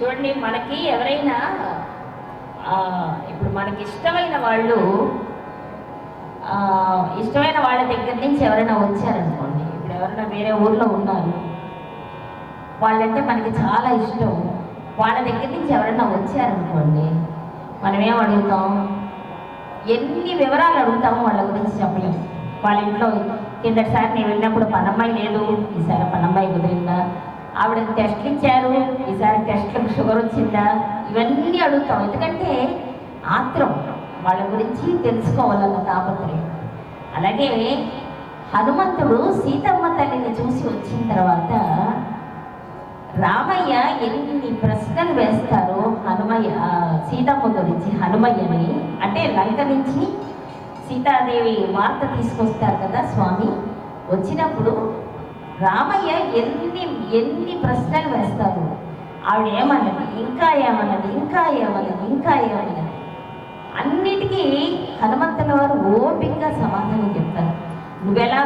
చూడండి, మనకి ఎవరైనా ఇప్పుడు మనకి ఇష్టమైన వాళ్ళ దగ్గర నుంచి ఎవరైనా వచ్చారనుకోండి, ఇప్పుడు ఎవరైనా వేరే ఊర్లో ఉన్నారు, వాళ్ళంటే మనకి చాలా ఇష్టం. వాళ్ళ దగ్గర నుంచి ఎవరైనా వచ్చారనుకోండి, మనం ఏం అడుగుతాం? ఎన్ని వివరాలు అడుగుతామో వాళ్ళ గురించి చెప్పలేము. వాళ్ళ ఇంట్లో కిందటిసారి నేను వెళ్ళినప్పుడు పనమ్మాయి లేదు, ఈసారి పనమ్మాయి కుదిరిందా, ఆవిడకి టెస్ట్లు ఇచ్చారు, ఈసారి టెస్ట్లకు షుగర్ వచ్చిందా, ఇవన్నీ అడుగుతాం. ఎందుకంటే ఆత్రం, వాళ్ళ గురించి తెలుసుకోవాలన్న తాపత్రయం. అలాగే హనుమంతుడు సీతమ్మ తల్లిని చూసి వచ్చిన తర్వాత రామయ్య ఎన్ని ప్రశ్నలు వేస్తారో సీతమ్మ గురించి హనుమయ్యని. అంటే లంక నుంచి సీతాదేవి వార్త తీసుకొస్తారు కదా స్వామి, వచ్చినప్పుడు రామయ్య ఎన్ని ప్రశ్నలు వేస్తారు. ఆవిడ ఏమన్నది, ఇంకా ఏమన్నది. అన్నిటికీ హనుమంతుల వారు ఓపికగా సమాధానం చెప్తారు. నువ్వెలా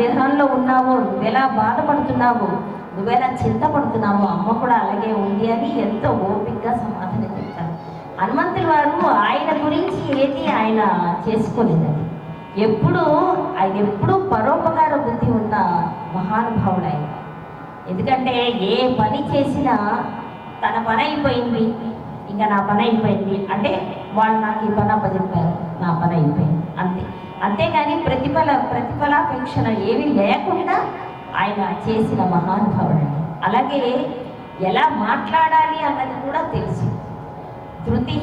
విరహంలో ఉన్నావో, నువ్వెలా బాధపడుతున్నావో, నువ్వెలా చింతపడుతున్నావో, అమ్మ కూడా అలాగే ఉంది అని ఎంతో ఓపికగా సమాధానం చెప్తారు. హనుమంతుల వారు ఆయన గురించి ఏది ఆయన చేసుకోలేదండి. ఆయన ఎప్పుడూ పరోపకార బుద్ధి ఉన్న మహానుభావుడు ఆయన. ఎందుకంటే ఏ పని చేసినా తన పని అయిపోయింది, ఇంకా నా పని అయిపోయింది అంటే, వాళ్ళు నాకు ఈ పని అప్పచెప్పారు, నా పని అయిపోయింది అంతే. అంతేగాని ప్రతిఫలాపేక్షణ ఏమీ లేకుండా ఆయన చేసిన మహానుభావుడు. అలాగే ఎలా మాట్లాడాలి అన్నది కూడా తెలుసు. ధృతి,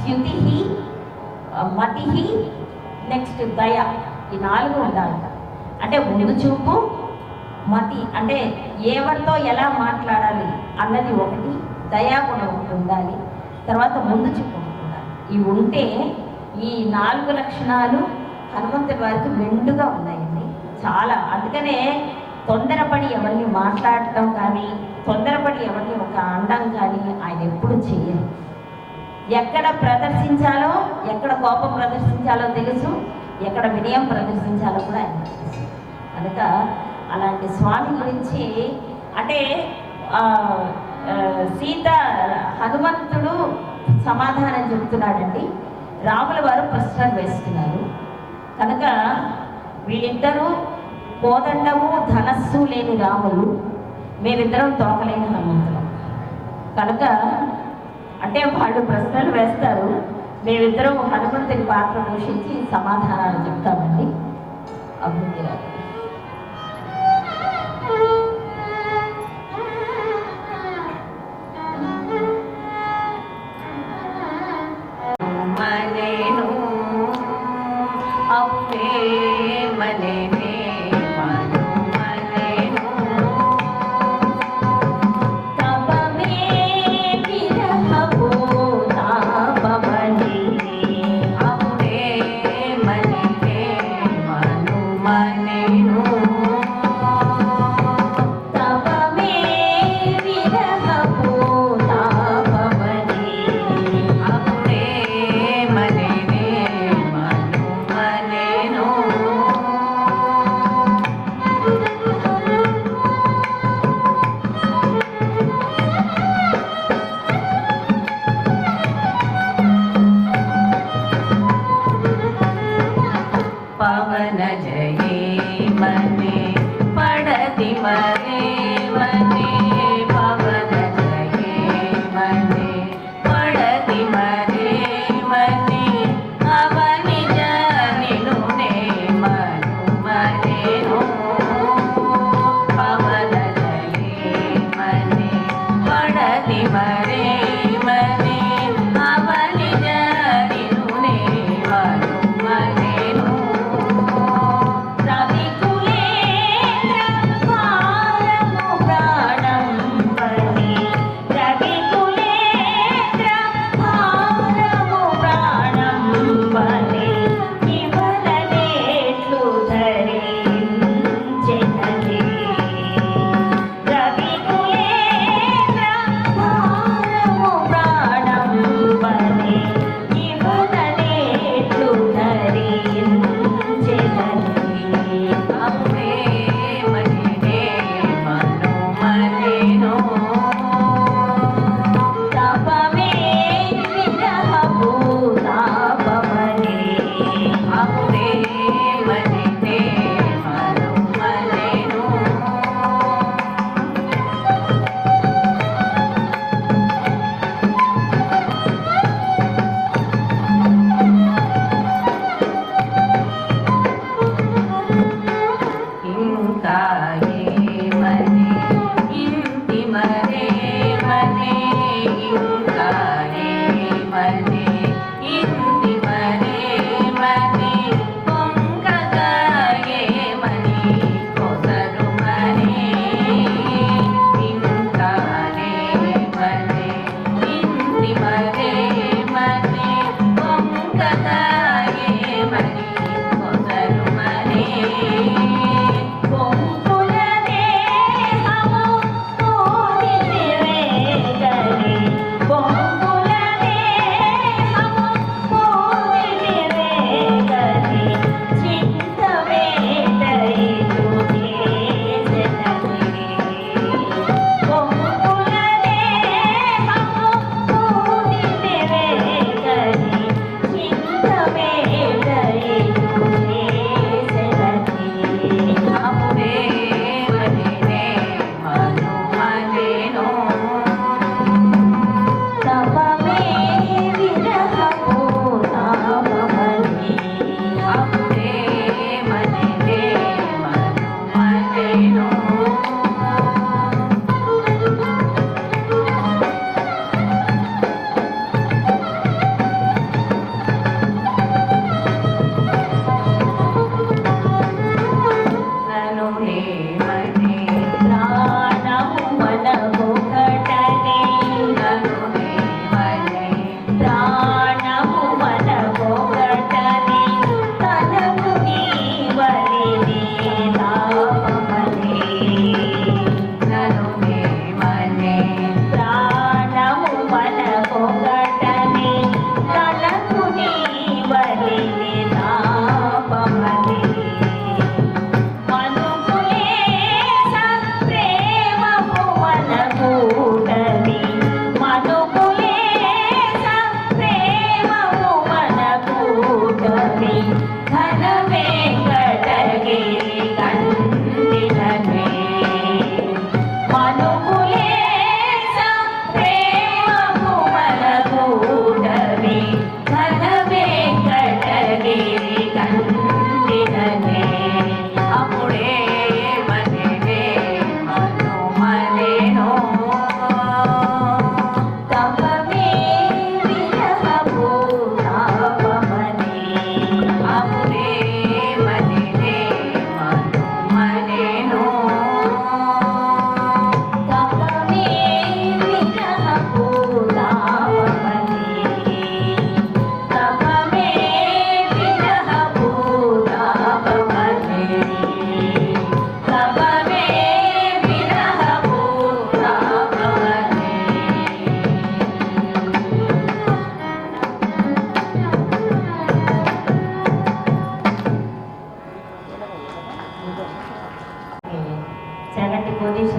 ద్యుతి, మతి, నెక్స్ట్ దయ, ఈ 4 ఉండాలంట. అంటే ముందు చూపు, మతి అంటే ఎవరితో ఎలా మాట్లాడాలి అన్నది ఒకటి, దయాగుణం ఒకటి ఉండాలి, తర్వాత ముందు చూపు ఉండాలి. ఇవి ఉంటే ఈ 4 లక్షణాలు హనుమంతుడి వారికి మెండుగా ఉన్నాయండి చాలా. అందుకనే తొందరపడి ఎవరిని మాట్లాడటం కానీ, తొందరపడి ఎవరిని ఒక అండం కానీ ఆయన ఎప్పుడు చెయ్యరు. ఎక్కడ ప్రదర్శించాలో, ఎక్కడ కోపం ప్రదర్శించాలో తెలుసు, ఎక్కడ వినయం ప్రదర్శించాలో కూడా ఆయన తెలుసు. కనుక అలాంటి స్వామి గురించి అంటే హనుమంతుడు సమాధానం చెప్తున్నాడండి, రాముల వారు ప్రశ్నలు వేస్తున్నారు. కనుక వీళ్ళిద్దరూ కోదండము ధనస్సు లేని రాములు, మేమిద్దరం తోకలేని హనుమంతులం. కనుక అంటే వాళ్ళు ప్రశ్నలు వేస్తారు, మేమిద్దరం హనుమంతుని పాత్ర పోషించి సమాధానాలు చెప్తామండి. అభివృద్ధి రాదు.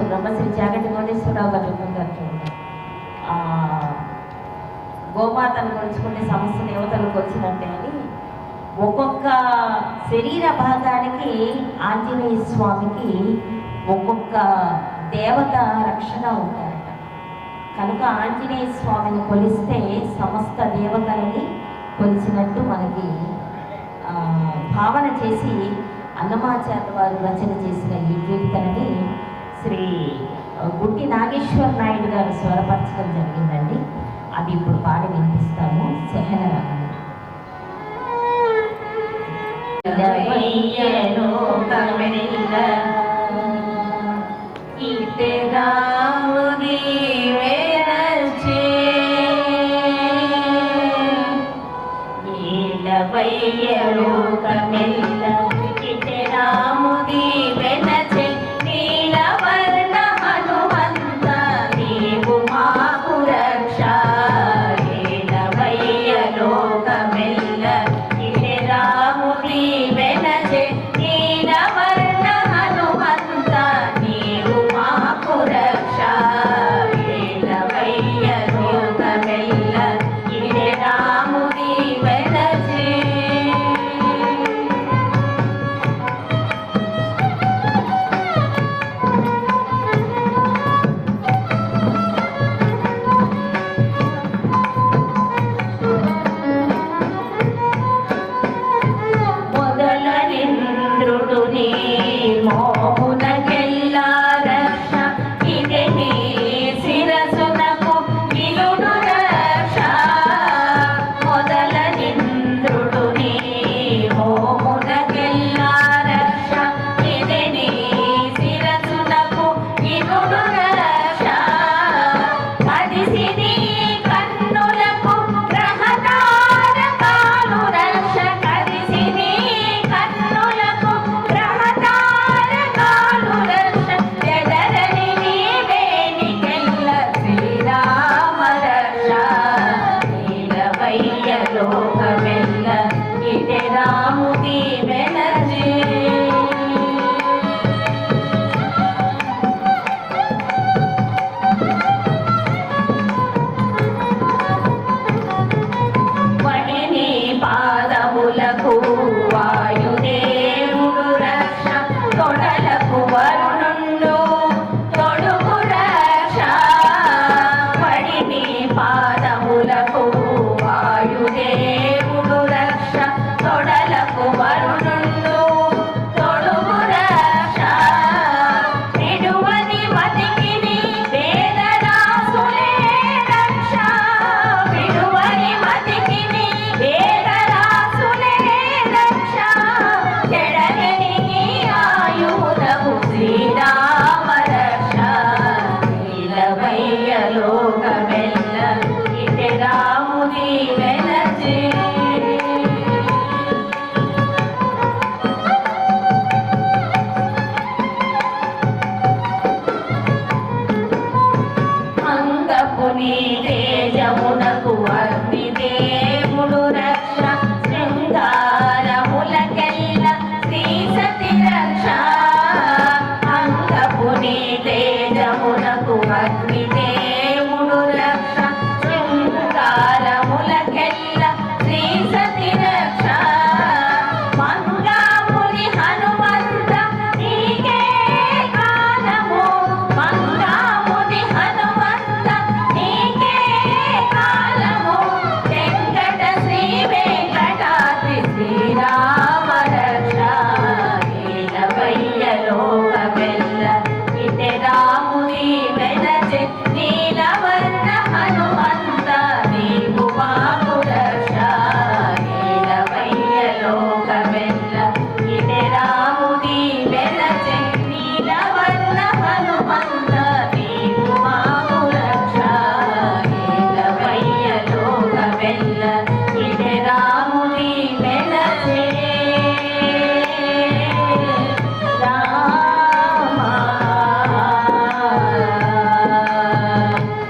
బ్రహ్మశ్రీ చాగంటి కోటేశ్వరరావు గారు చెప్తుంటారు. గోమాతను కొలుచుకునే సమస్త దేవతలకు వచ్చినట్టే అని ఒక్కొక్క శరీర భాగానికి ఆంజనేయ స్వామికి ఒక్కొక్క దేవత రక్షణ ఉంటారట. కనుక ఆంజనేయ స్వామిని కొలిస్తే సమస్త దేవతలని కొలిచినట్టు మనకి భావన చేసి అన్నమాచార్య వారు రచన చేసిన ఈ కీర్తనని శ్రీ గుట్టి నాగేశ్వర నాయుడు గారు స్వరపరచడం జరిగిందండి. అది ఇప్పుడు పాడి వినిపిస్తాము. సెహనరాగం. పుని తేజమునకు అగ్ని దేవుడు రక్ష శృంగారములకెల్ల శ్రీ సతి రక్ష అంగపుని తేజమునకు అగ్ని దేవుడు రక్ష శృంగారములకెల్ల శ్రీ సతి రక్ష మంగాముని హనుమంత నీకే కాలము మంగాముని హనుమంత నీకే కాలము వెంకట శ్రీ వెంకటాద్రి శ్రీరామ రక్ష నీలవయ్య లోక వెల్ల ఇటే రాముని వెనచే నీలవర్ణ హనుమంత నీవు మాకు రక్ష నీలవయ్య లోక వెల్ల ఇటే రాముని వెనచే నీలవర్ణ హనుమంత నీవు మాకు రక్ష నీలవయ్య లోక వెల్ల ఇటే రాముని వెనచే రామ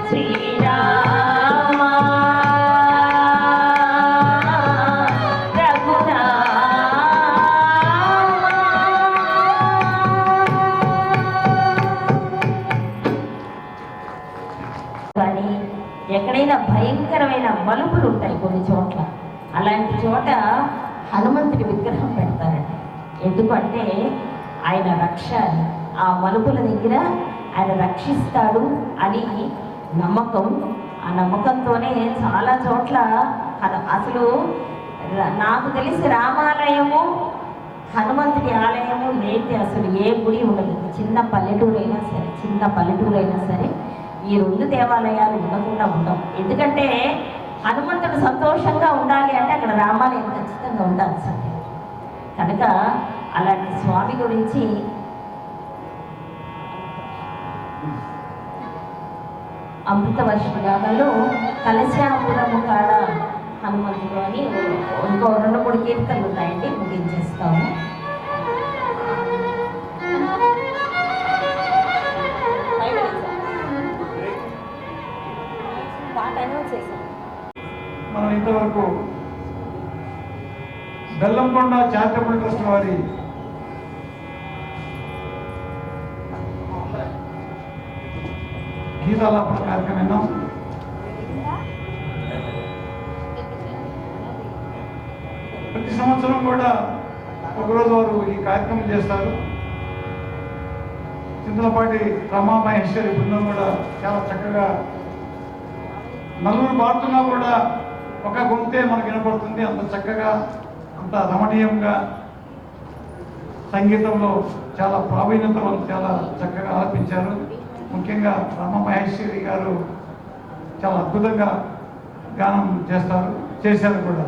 శ్రీరామ కానీ ఎక్కడైనా భయంకరమైన మలుపులు ఉంటాయి కొన్ని చోట్ల. అలాంటి చోట హనుమంతుడి విగ్రహం పెడతారండి. ఎందుకంటే ఆయన రక్ష అని. ఆ మలుపుల దగ్గర ఆయన రక్షిస్తాడు అని నమ్మకం. ఆ నమ్మకంతోనే చాలా చోట్ల అసలు నాకు తెలిసి రామాలయము హనుమంతుడి ఆలయము లేతే అసలు ఏ గుడి ఉండదు. చిన్న పల్లెటూరైనా సరే ఈ రెండు దేవాలయాలు ఉండకుండా ఉండవు. ఎందుకంటే హనుమంతుడు సంతోషంగా ఉండాలి అంటే అక్కడ రామాలయం ఖచ్చితంగా ఉండాల్సిందే. కనుక అలాంటి స్వామి గురించి అమృతవర్షి గాథలో కలశాపురము కాడ హనుమంతుడు అని ఇంకో 2-3 కీర్తనలు ఉన్నాయండి. ముగించేస్తాము. మనం ఇంతవరకు బెల్లంకొండ చారిటబుల్ ట్రస్ట్ వారి గీతాలాపన కార్యక్రమం విన్నాం. ప్రతి సంవత్సరం కూడా ఒకరోజు వారు ఈ కార్యక్రమం చేస్తారు. చింతలపాటి రమా మహేశ్వరి బృందం కూడా చాలా చక్కగా నలుగురు పాడుతున్నా కూడా ఒక గొంతే మనకు వినపడుతుంది. అంత చక్కగా, అంత రమణీయంగా, సంగీతంలో చాలా ప్రావీణ్యత వాళ్ళు చాలా చక్కగా ఆలపించారు. ముఖ్యంగా రమ మహేశ్వరి గారు చాలా అద్భుతంగా గానం చేశారు కూడా.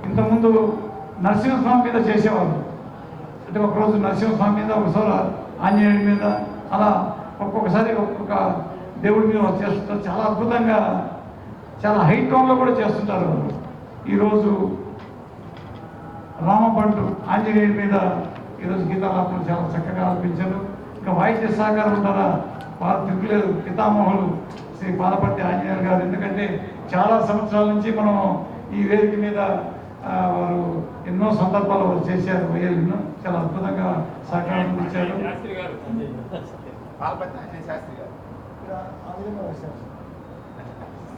ఇంతకుముందు నరసింహస్వామి మీద చేసేవారు. అంటే ఒకరోజు నరసింహస్వామి మీద, ఒకసారి ఆంజనేయుడి మీద, అలా ఒక్కొక్కసారి ఒక్కొక్క దేవుడి మీద చేస్తుంటారు. చాలా అద్భుతంగా, చాలా హై టోన్లో కూడా చేస్తుంటారు. ఈరోజు రామబంటు ఆంజనేయుడి మీద ఈరోజు గీతాలాపన చాలా చక్కగా ఆలపించారు. ఇంకా వాయిద్య సహకారం ఉంటారా వారు తిరుగులేదు, పితామహులు శ్రీ పాలపర్తి ఆంజనేయులు గారు. ఎందుకంటే చాలా సంవత్సరాల నుంచి మనం ఈ వేదిక మీద వారు ఎన్నో సందర్భాలు వారు చేశారు. ఎన్నో చాలా అద్భుతంగా సహకారం ఇచ్చారు.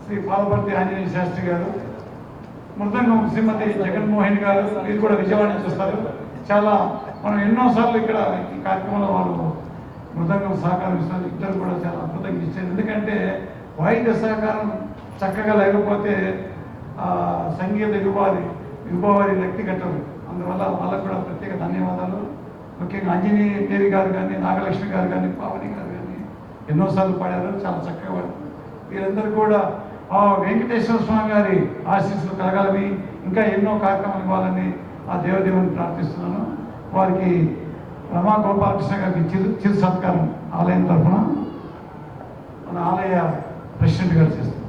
శ్రీ పాలపర్తి ఆంజనేయ శాస్త్రి గారు, మృదంగం శ్రీమతి జగన్మోహన్ గారు, వీరు కూడా విజయవాడ నుంచి వస్తారు. చాలా మనం ఎన్నోసార్లు ఇక్కడ ఈ కార్యక్రమంలో వారు మృదంగం సహకారం ఇస్తారు. ఇద్దరు కూడా చాలా అద్భుతంగా ఇచ్చారు. ఎందుకంటే వాయిద్య సహకారం చక్కగా లేకపోతే సంగీత యువవారి వ్యక్తి కట్టరు. అందువల్ల వాళ్ళకు కూడా ప్రత్యేక ధన్యవాదాలు. ముఖ్యంగా అంజనీ గారు కానీ, నాగలక్ష్మి గారు కానీ, పావని గారు కానీ ఎన్నోసార్లు పాడారు, చాలా చక్కగా పాడారు. వీరందరూ కూడా ఆ వెంకటేశ్వర స్వామి గారి ఆశీస్సులు కలగాలని, ఇంకా ఎన్నో కార్యక్రమాలు ఇవ్వాలని ఆ దేవదేవుని ప్రార్థిస్తున్నాను. వారికి రమా గోపాలకృష్ణ గారికి చిరు సత్కారం ఆలయం తరఫున మన ఆలయ ప్రెసిడెంట్ గారు చేస్తారు.